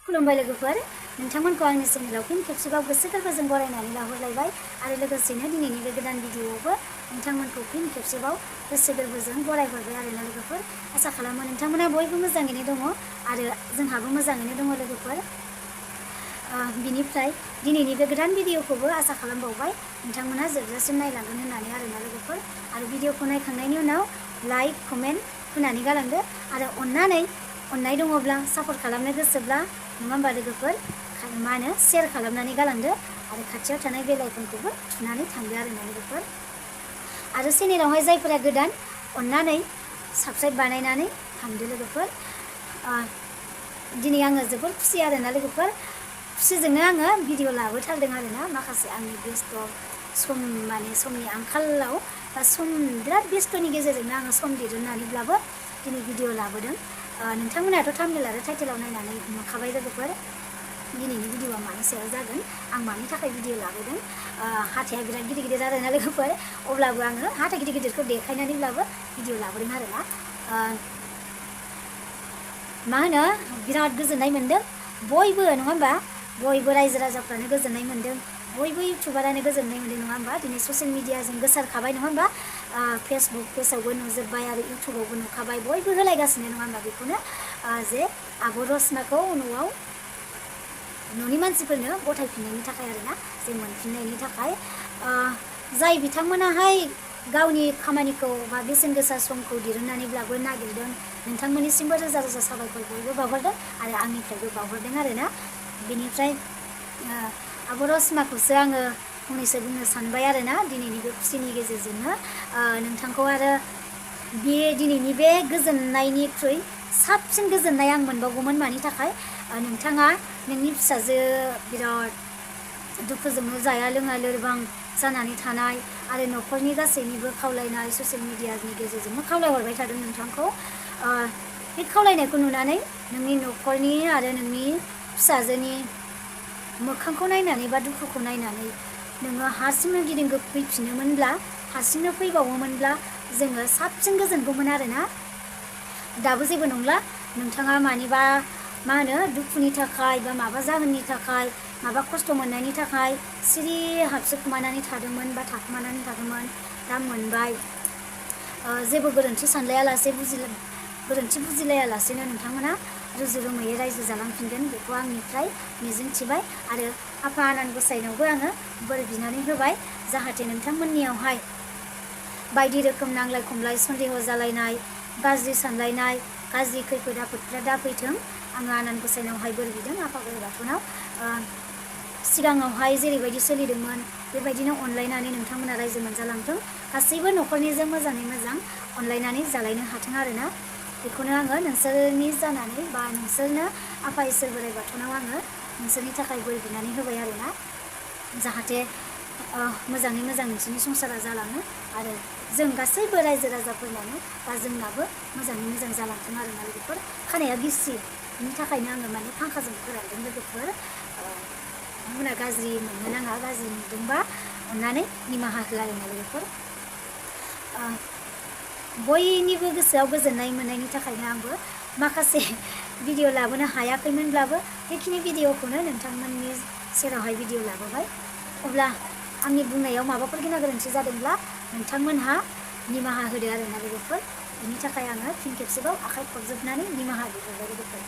खुलुमबाय लोगोफोर नोंथांमोनखौ आंनि चेनेलाव फिन खेबसेबाव गोसो गोरबोजों बरायनानै लाहरलायबाय आरो लोगोसेनो दिनैनि बे गोदान भिडिअआवबो नोंथांमोनखौ फिन खेबसेबाव गोसो गोरबोजों बरायहरबाय आरोना लोगोफोर आसा खालामो नोंथांमोना बयबो मोजाङैनो दङ आरो जोंहाबो मोजाङैनो दङ लोगोफोर बिनिफ्राय दिनैनि बे गोदान भिडिअखौबो आसा खालामबावबाय नोंथांमोना जोबजासिम नायलांगोन होननानै आरोना लोगोफोर आरो भिडिअखौ नायखांनायनि उनाव लाइक कमेन्ट होनानै गालांदो आरो अननाय दङब्ला सापर्ट खालामनो गोसोब्ला नङा होमबा लोगोफोर मा होनो शेयार खालामनानै गालांदो आरो खाथियाव थानाय बेल आइकनखौबो थुनानै थांदो आरोना लोगोफोर आरो चेनेलावहाय जायफोरा गोदान अननानै साबस्क्राइब बानायनानै थांदो लोगोफोर दिनै आङो जोबोर खुसि आरोना लोगोफोर खुसिजोंनो आङो भिडिअ लाबोथारदों आरोना माखासे आंनि बेस्थ समनि आंखालाव बा बिराद बेस्थ'नि गेजेरजोंनो आङो सम दिहुननानैब्लाबो दिनै भिडिअ लाबोदों नोंथांमोनाथ' थाम्बनेल आरो टाइटेलाव नायनानै नुखाबाय लोगोफोर दिनैनि भिडिअआ मानि सायाव जागोन आं मानि थाखाय भिडिअ लाबोदों हाथाया बिराद गिदिर गिदिर आरोना लोगोफोर अब्लाबो आङो हाथाय गिदिर गिदिरखौ देखायनानैब्लाबो भिडिअ लाबोदों आरोना मा होनो बिराद गोजोननाय मोन्दों बयबो नङा होमबा बयबो रायजो राजाफ्रानो गोजोननाय मोन्दों बयबो इउटुबारानो गोजोननाय मोन्दों नङा होमबा दिनै ससियेल मिडियाजों गोसारखाबाय नङा होमबा फेसबुक पेजावबो नुजोब्बाय आरो इउटुबावबो नुखाबाय बयबो होलायगासिनो नङा होमबा बेखौनो जे आब' रसमाखौ न'आव न'नि मानसिफोरनो गथायफिननायनि थाखाय आरोना जे मोनफिननायनि थाखाय जाय बिथांमोनाहाय गावनि खामानिखौ बा बेसेन गोसा समखौ दिहुननानैब्लाबो नागिरदों नोंथांमोननिसिमबो रोजा रोजा साबायखर बयबो बावहरदों आरो आंनिफ्रायबो बावहरदों आरोना बेनिफ्राय आब' रसमाखौसो आङो फंनैसो बुंनो सानबाय आरोना दिनैनि बे खुसिनि गेजेरजोंनो नोंथांखौ आरो बे दिनैनि बे गोजोननायनिख्रुइ साबसिन गोजोननाय आं मोनबावगौमोन मानि थाखाय नोंथाङा नोंनि फिसाजो बिराद दुखुजोंनो जाया लोङा लोरबां जानानै थानाय आरो न'खरनि गासैनिबो खावलायनाय ससियेल मिडियानि गेजेरजोंनो खावलायहरबाय थादों नोंथांखौ बे खावलायनायखौ नुनानै नोंनि न'खरनि आरो नोंनि फिसाजोनि मोखांखौ नायनानै बा दुखुखौ नायनानै नोङो हारसिंनो गिदिंफैफिनोमोनब्ला हारसिंनो फैबावोमोनब्ला जोङो साबसिन गोजोनगौमोन आरोना दाबो जेबो नंला नोंथाङा मानिबा मा होनो दुखुनि थाखाय बा माबा जाहोननि थाखाय माबा खस्थ' मोननायनि थाखाय सिरि हाबसोखोमानानै थादोंमोन बा थाखोमानानै थादोंमोन दा मोनबाय जेबो गोरोन्थि सानलायालासे गोरोन्थि बुजिलायालासेनो नोंथांमोना रुजु रुमुयै रायजो जालांफिनगोन बेखौ आंनिफ्राय मिजिंथिबाय आरो आफा आनान गसाइनावबो आङो बोर बिनानै होबाय जाहाथे नोंथांमोननियावहाय बायदि रोखोम नांलाय खमलाय सन्देह जालायनाय गाज्रि सानलायनाय गाज्रि खैफोद आफोदफ्रा दाफैथों आङो आनान गसाइनावहाय बोर बिदों आफा बोराइ बाथौनाव सिगाङावहाय जेरैबायदि सोलिदोंमोन बेबायदिनो अनलायनानै नोंथांमोना रायजो मोनजालांथों गासैबो न'खरनिजों मोजाङै मोजां अनलायनानै जालायनो हाथों आरोना बेखौनो आङो नोंसोरनि जानानै बा नोंसोरनो आफा इसोर बोराइ बाथौनाव आङो नोंसोरनि थाखाय बोर बिनानै होबाय आरोना जाहाथे मोजाङै मोजां नोंसोरनि संसारा जालाङो आरो जों गासैबो रायजो राजाफोरनानो बा जोंनाबो मोजाङै मोजां जालांथों आरोना लोगोफोर खानाया गिसि बिनि थाखायनो आङो माने फांखाजों फोरानदों लोगोफोर नोंथांमोना गाज्रि मोननो नाङा गाज्रि नुदोंबा अननानै निमाहा हो आरोना लोगोफोर बयनिबो गोसोआव गोजोननाय मोननायनि थाखायनो आंबो माखासे भिडिअ लाबोनो हायाखैमोनब्लाबो बेखिनि भिडिअखौनो नोंथांमोननि सेरावहाय भिडिअ लाबोबाय अब्ला आंनि बुंनायाव माबाफोर गेना गोरोन्थि जादोंब्ला नोंथांमोनहा निमाहा होदो आरोना लोगोफोर बेनि थाखाय आङो फिन खेबसेबाव आखाइ खबजोबनानै निमाहा बिहरबाय लोगोफोर